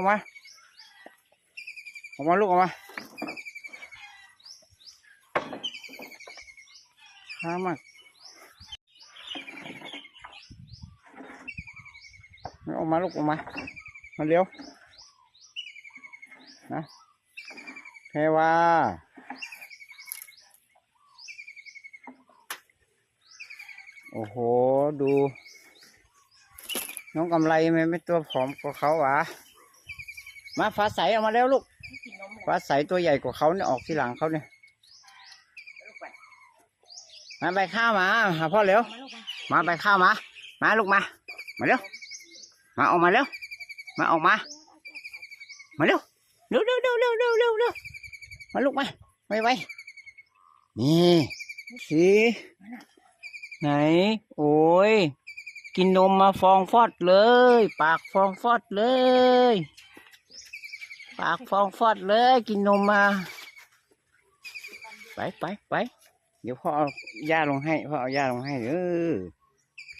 มาออกมาลูกออกมาช้ามากออกมาลูกออกมาเร็วนะแพรวาโอ้โหดูน้องกำไรไม่ตัวผอมกว่าเขาหวะมาฟ้าใสออกมาแล้วลูกฟ้าใสตัวใหญ่กว่าเขาเนี่ยออกที่หลังเขาเนี่ยมาไปข้าวมาหาพ่อเร็วมาไปข้าวมาลูกมาเร็วมาออกมาเร็วมาออกมาเร็วมาลูกมาไวนี่สิไหนโอ้ยกินนมมาฟองฟอดเลยปากฟองฟอดเลยปากฟองฟอดเลยกินนมมาไปเดี๋ยวพ่อเอาหญ้าลงให้เออ